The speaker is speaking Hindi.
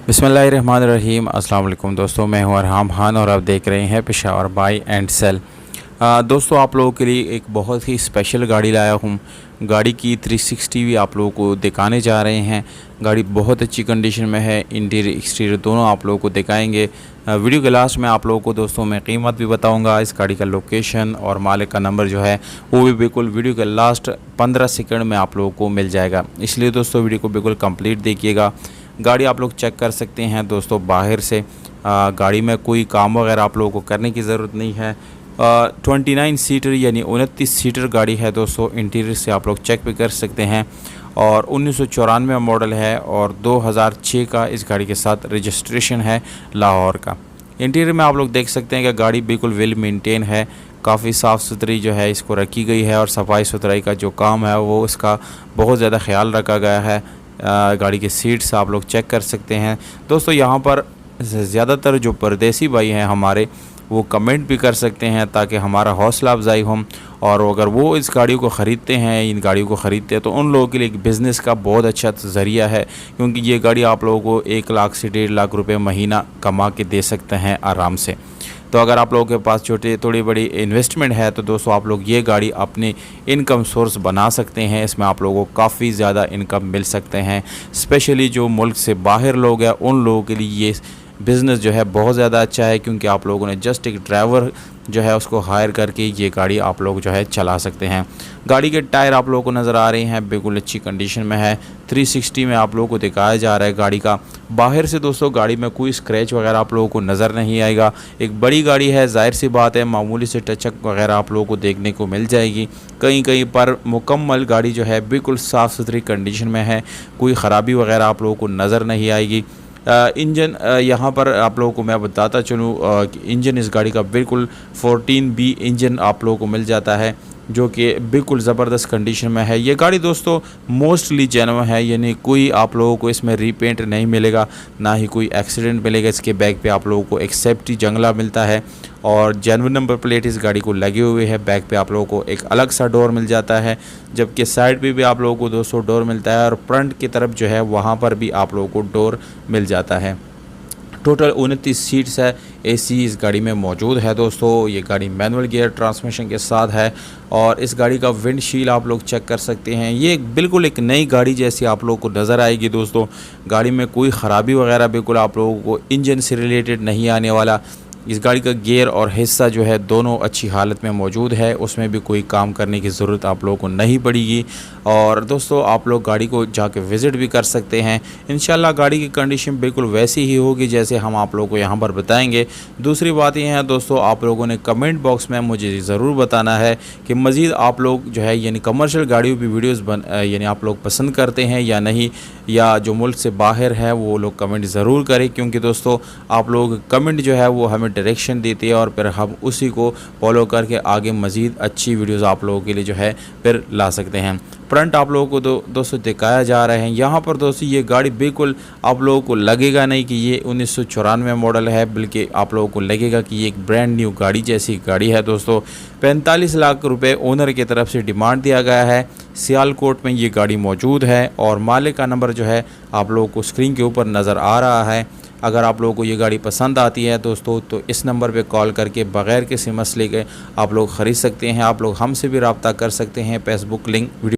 बिस्मिल्लाहिर्रहमानिर्रहीम। अस्सलाम वालेकुम दोस्तों, मैं हूं अरहाम खान और आप देख रहे हैं पेशावर बाय एंड सेल। दोस्तों, आप लोगों के लिए एक बहुत ही स्पेशल गाड़ी लाया हूं। गाड़ी की 360 भी आप लोगों को दिखाने जा रहे हैं। गाड़ी बहुत अच्छी कंडीशन में है, इंटीरियर एक्सटीरियर दोनों आप लोगों को दिखाएंगे। वीडियो के लास्ट में आप लोगों को दोस्तों मैं कीमत भी बताऊंगा, इस गाड़ी का लोकेशन और मालिक का नंबर जो है वो भी बिल्कुल वीडियो के लास्ट 15 सेकंड में आप लोगों को मिल जाएगा। इसलिए दोस्तों वीडियो को बिल्कुल कंप्लीट देखिएगा। गाड़ी आप लोग चेक कर सकते हैं दोस्तों बाहर से। गाड़ी में कोई काम वगैरह आप लोगों को करने की ज़रूरत नहीं है। 29 सीटर यानी 29 सीटर गाड़ी है दोस्तों। इंटीरियर से आप लोग चेक भी कर सकते हैं और 1994 मॉडल है और 2006 का इस गाड़ी के साथ रजिस्ट्रेशन है लाहौर का। इंटीरियर में आप लोग देख सकते हैं कि गाड़ी बिल्कुल वेल मेंटेन है, काफ़ी साफ़ सुथरी जो है इसको रखी गई है और सफाई सुथराई का जो काम है वो इसका बहुत ज़्यादा ख्याल रखा गया है। गाड़ी के सीट्स आप लोग चेक कर सकते हैं दोस्तों। यहाँ पर ज़्यादातर जो परदेसी भाई हैं हमारे वो कमेंट भी कर सकते हैं ताकि हमारा हौसला अफजाई हो, और अगर वो इस गाड़ी को ख़रीदते हैं, इन गाड़ियों को ख़रीदते हैं तो उन लोगों के लिए एक बिज़नेस का बहुत अच्छा ज़रिया है, क्योंकि ये गाड़ी आप लोगों को 1 लाख से 1.5 लाख रुपए महीना कमा के दे सकते हैं आराम से। तो अगर आप लोगों के पास छोटी थोड़ी बड़ी इन्वेस्टमेंट है तो दोस्तों आप लोग ये गाड़ी अपने इनकम सोर्स बना सकते हैं। इसमें आप लोगों को काफ़ी ज़्यादा इनकम मिल सकते हैं। स्पेशली जो मुल्क से बाहर लोग हैं उन लोगों के लिए ये बिज़नेस जो है बहुत ज़्यादा अच्छा है, क्योंकि आप लोगों ने जस्ट एक ड्राइवर जो है उसको हायर करके ये गाड़ी आप लोग जो है चला सकते हैं। गाड़ी के टायर आप लोगों को नज़र आ रहे हैं, बिल्कुल अच्छी कंडीशन में है। 360 में आप लोगों को दिखाया जा रहा है गाड़ी का। बाहर से दोस्तों गाड़ी में कोई स्क्रैच वगैरह आप लोगों को नज़र नहीं आएगा। एक बड़ी गाड़ी है, जाहिर सी बात है मामूली से टचअप वगैरह आप लोगों को देखने को मिल जाएगी। कहीं कहीं पर मुकम्मल गाड़ी जो है बिल्कुल साफ़ सुथरी कंडीशन में है, कोई ख़राबी वगैरह आप लोगों को नज़र नहीं आएगी। इंजन यहाँ पर आप लोगों को मैं बताता चलूँ कि इंजन इस गाड़ी का बिल्कुल 14B इंजन आप लोगों को मिल जाता है, जो कि बिल्कुल ज़बरदस्त कंडीशन में है। ये गाड़ी दोस्तों मोस्टली जेन्युइन है, यानी कोई आप लोगों को इसमें रीपेंट नहीं मिलेगा, ना ही कोई एक्सीडेंट मिलेगा। इसके बैक पे आप लोगों को एक सेफ्टी जंगला मिलता है और जेन्युइन नंबर प्लेट इस गाड़ी को लगे हुए है। बैक पे आप लोगों को एक अलग सा डोर मिल जाता है, जबकि साइड पे भी आप लोगों को 200 डोर मिलता है और फ्रंट की तरफ जो है वहाँ पर भी आप लोगों को डोर मिल जाता है। टोटल 29 सीट्स है, एसी इस गाड़ी में मौजूद है दोस्तों। ये गाड़ी मैनुअल गियर ट्रांसमिशन के साथ है और इस गाड़ी का विंडशील्ड आप लोग चेक कर सकते हैं। ये बिल्कुल एक नई गाड़ी जैसी आप लोगों को नज़र आएगी दोस्तों। गाड़ी में कोई ख़राबी वगैरह बिल्कुल आप लोगों को इंजन से रिलेटेड नहीं आने वाला। इस गाड़ी का गियर और हिस्सा जो है दोनों अच्छी हालत में मौजूद है, उसमें भी कोई काम करने की ज़रूरत आप लोगों को नहीं पड़ेगी। और दोस्तों आप लोग गाड़ी को जाके विज़िट भी कर सकते हैं। इंशाल्लाह गाड़ी की कंडीशन बिल्कुल वैसी ही होगी जैसे हम आप लोगों को यहाँ पर बताएंगे। दूसरी बात यह है दोस्तों, आप लोगों ने कमेंट बॉक्स में मुझे ज़रूर बताना है कि मज़ीद आप लोग जो है यानी कमर्शियल गाड़ियों की वीडियोज़ यानी आप लोग पसंद करते हैं या नहीं, या जो मुल्क से बाहर है वो लोग कमेंट ज़रूर करें, क्योंकि दोस्तों आप लोग कमेंट जो है वो हमें डायरेक्शन देती है और फिर हम उसी को फॉलो करके आगे मज़ीद अच्छी वीडियोज़ आप लोगों के लिए जो है फिर ला सकते हैं। फ्रंट आप लोगों को दोस्तों दिखाया जा रहे हैं यहाँ पर दोस्तों। ये गाड़ी बिल्कुल आप लोगों को लगेगा नहीं कि ये 1994 मॉडल है, बल्कि आप लोगों को लगेगा कि ये एक ब्रांड न्यू गाड़ी जैसी गाड़ी है दोस्तों। 45 लाख रुपए ओनर की तरफ से डिमांड दिया गया है। सियालकोट में ये गाड़ी मौजूद है और मालिक का नंबर जो है आप लोगों को स्क्रीन के ऊपर नज़र आ रहा है। अगर आप लोगों को ये गाड़ी पसंद आती है दोस्तों तो इस नंबर पे कॉल करके बग़ैर किसी मसले के आप लोग ख़रीद सकते हैं। आप लोग हमसे भी रब्ता कर सकते हैं। Facebook link video